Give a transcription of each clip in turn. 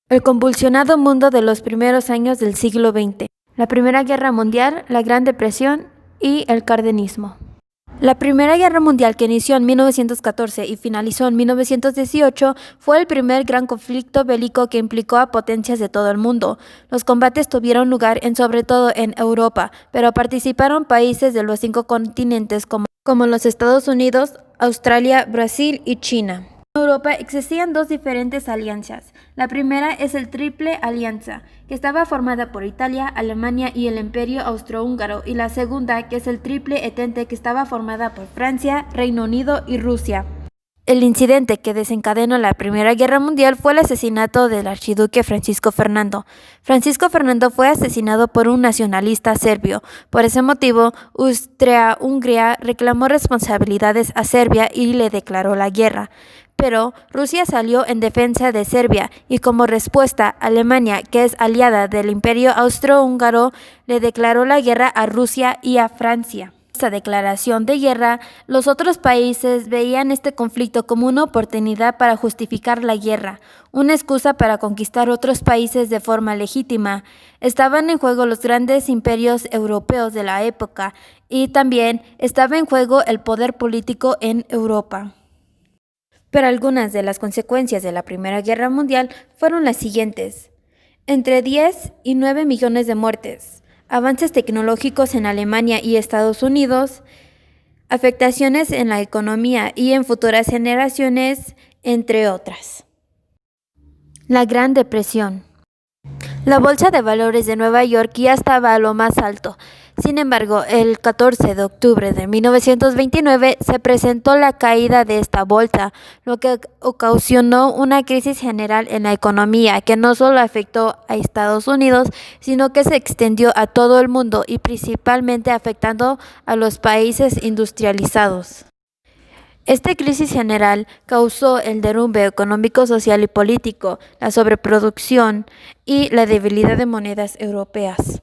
El convulsionado mundo de los primeros años del siglo XX, la Primera Guerra Mundial, la Gran Depresión y el cardenismo. La Primera Guerra Mundial, que inició en 1914 y finalizó en 1918, fue el primer gran conflicto bélico que implicó a potencias de todo el mundo. Los combates tuvieron lugar sobre todo en Europa, pero participaron países de los 5 continentes como los Estados Unidos, Australia, Brasil y China. En Europa existían 2 diferentes alianzas. La primera es el Triple Alianza, que estaba formada por Italia, Alemania y el Imperio Austrohúngaro, y la segunda, que es el Triple Entente, que estaba formada por Francia, Reino Unido y Rusia. El incidente que desencadenó la Primera Guerra Mundial fue el asesinato del archiduque Francisco Fernando. Francisco Fernando fue asesinado por un nacionalista serbio. Por ese motivo, Austria-Hungría reclamó responsabilidades a Serbia y le declaró la guerra. Pero Rusia salió en defensa de Serbia y como respuesta, Alemania, que es aliada del Imperio Austrohúngaro, le declaró la guerra a Rusia y a Francia. Esta declaración de guerra, los otros países veían este conflicto como una oportunidad para justificar la guerra, una excusa para conquistar otros países de forma legítima. Estaban en juego los grandes imperios europeos de la época y también estaba en juego el poder político en Europa. Pero algunas de las consecuencias de la Primera Guerra Mundial fueron las siguientes: entre 10 y 9 millones de muertes, avances tecnológicos en Alemania y Estados Unidos, afectaciones en la economía y en futuras generaciones, entre otras. La Gran Depresión. La Bolsa de Valores de Nueva York ya estaba a lo más alto. Sin embargo, el 14 de octubre de 1929 se presentó la caída de esta bolsa, lo que ocasionó una crisis general en la economía que no solo afectó a Estados Unidos, sino que se extendió a todo el mundo y principalmente afectando a los países industrializados. Esta crisis general causó el derrumbe económico, social y político, la sobreproducción y la debilidad de monedas europeas.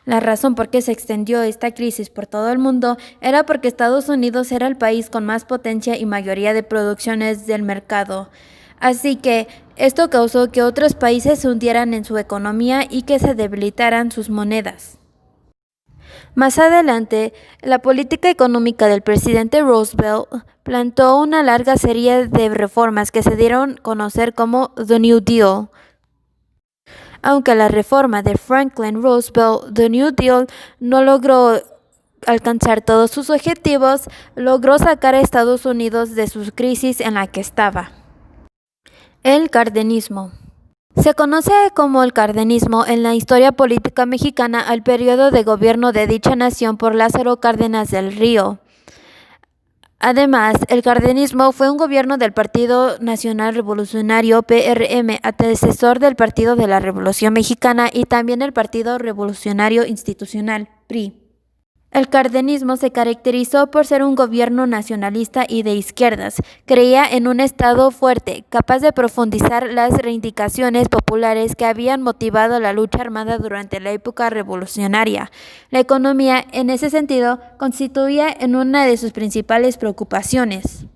La razón por qué se extendió esta crisis por todo el mundo era porque Estados Unidos era el país con más potencia y mayoría de producciones del mercado. Así que esto causó que otros países se hundieran en su economía y que se debilitaran sus monedas. Más adelante, la política económica del presidente Roosevelt plantó una larga serie de reformas que se dieron a conocer como The New Deal. Aunque la reforma de Franklin Roosevelt, The New Deal, no logró alcanzar todos sus objetivos, logró sacar a Estados Unidos de su crisis en la que estaba. El cardenismo. Se conoce como el cardenismo en la historia política mexicana al periodo de gobierno de dicha nación por Lázaro Cárdenas del Río. Además, el cardenismo fue un gobierno del Partido Nacional Revolucionario PRM, antecesor del Partido de la Revolución Mexicana y también el Partido Revolucionario Institucional PRI. El cardenismo se caracterizó por ser un gobierno nacionalista y de izquierdas. Creía en un Estado fuerte, capaz de profundizar las reivindicaciones populares que habían motivado la lucha armada durante la época revolucionaria. La economía, en ese sentido, constituía en una de sus principales preocupaciones.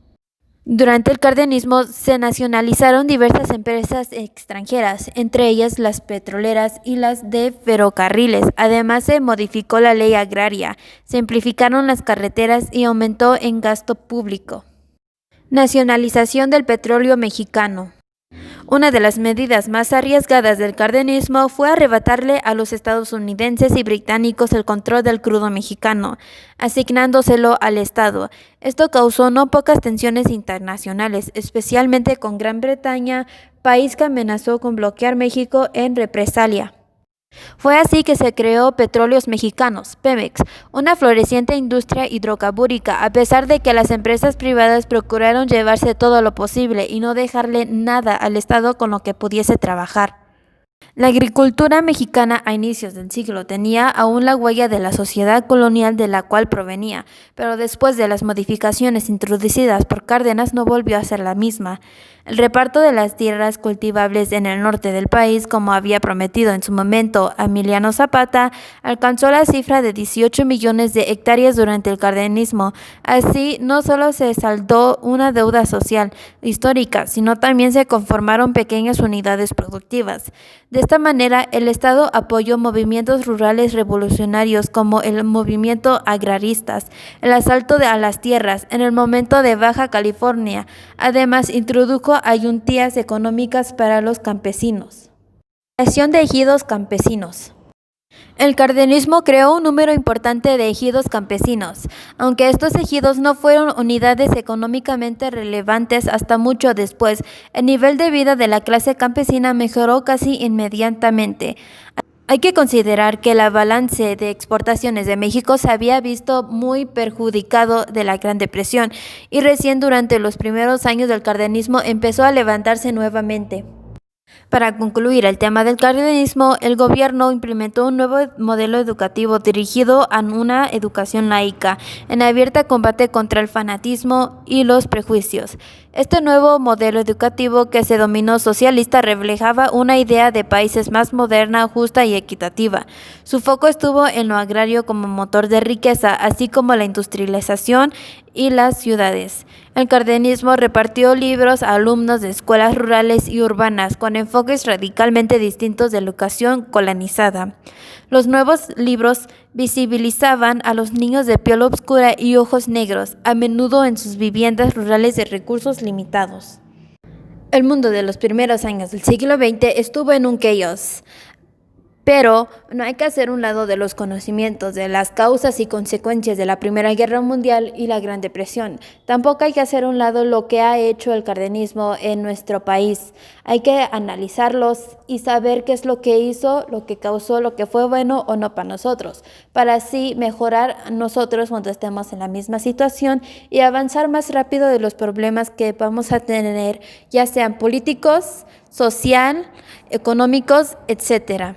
Durante el cardenismo se nacionalizaron diversas empresas extranjeras, entre ellas las petroleras y las de ferrocarriles. Además se modificó la ley agraria, simplificaron las carreteras y aumentó el gasto público. Nacionalización del petróleo mexicano. Una de las medidas más arriesgadas del cardenismo fue arrebatarle a los estadounidenses y británicos el control del crudo mexicano, asignándoselo al Estado. Esto causó no pocas tensiones internacionales, especialmente con Gran Bretaña, país que amenazó con bloquear México en represalia. Fue así que se creó Petróleos Mexicanos, Pemex, una floreciente industria hidrocarburífera, a pesar de que las empresas privadas procuraron llevarse todo lo posible y no dejarle nada al Estado con lo que pudiese trabajar. La agricultura mexicana a inicios del siglo tenía aún la huella de la sociedad colonial de la cual provenía, pero después de las modificaciones introducidas por Cárdenas no volvió a ser la misma. El reparto de las tierras cultivables en el norte del país, como había prometido en su momento Emiliano Zapata, alcanzó la cifra de 18 millones de hectáreas durante el cardenismo. Así, no solo se saldó una deuda social histórica, sino también se conformaron pequeñas unidades productivas. De esta manera, el Estado apoyó movimientos rurales revolucionarios como el movimiento agraristas, el asalto a las tierras en el momento de Baja California. Además, introdujo ayudantías económicas para los campesinos. Creación de ejidos campesinos. El cardenismo creó un número importante de ejidos campesinos, aunque estos ejidos no fueron unidades económicamente relevantes hasta mucho después. El nivel de vida de la clase campesina mejoró casi inmediatamente. Hay que considerar que el balance de exportaciones de México se había visto muy perjudicado de la Gran Depresión y recién durante los primeros años del cardenismo empezó a levantarse nuevamente. Para concluir el tema del cardenismo, el gobierno implementó un nuevo modelo educativo dirigido a una educación laica, en abierto combate contra el fanatismo y los prejuicios. Este nuevo modelo educativo, que se denominó socialista, reflejaba una idea de países más moderna, justa y equitativa. Su foco estuvo en lo agrario como motor de riqueza, así como la industrialización y las ciudades. El cardenismo repartió libros a alumnos de escuelas rurales y urbanas con enfoques radicalmente distintos de la educación colonizada. Los nuevos libros visibilizaban a los niños de piel oscura y ojos negros, a menudo en sus viviendas rurales de recursos limitados. El mundo de los primeros años del siglo XX estuvo en un caos. Pero no hay que hacer un lado de los conocimientos de las causas y consecuencias de la Primera Guerra Mundial y la Gran Depresión. Tampoco hay que hacer un lado lo que ha hecho el cardenismo en nuestro país. Hay que analizarlos y saber qué es lo que hizo, lo que causó, lo que fue bueno o no para nosotros, para así mejorar nosotros cuando estemos en la misma situación y avanzar más rápido de los problemas que vamos a tener, ya sean políticos, social, económicos, etcétera.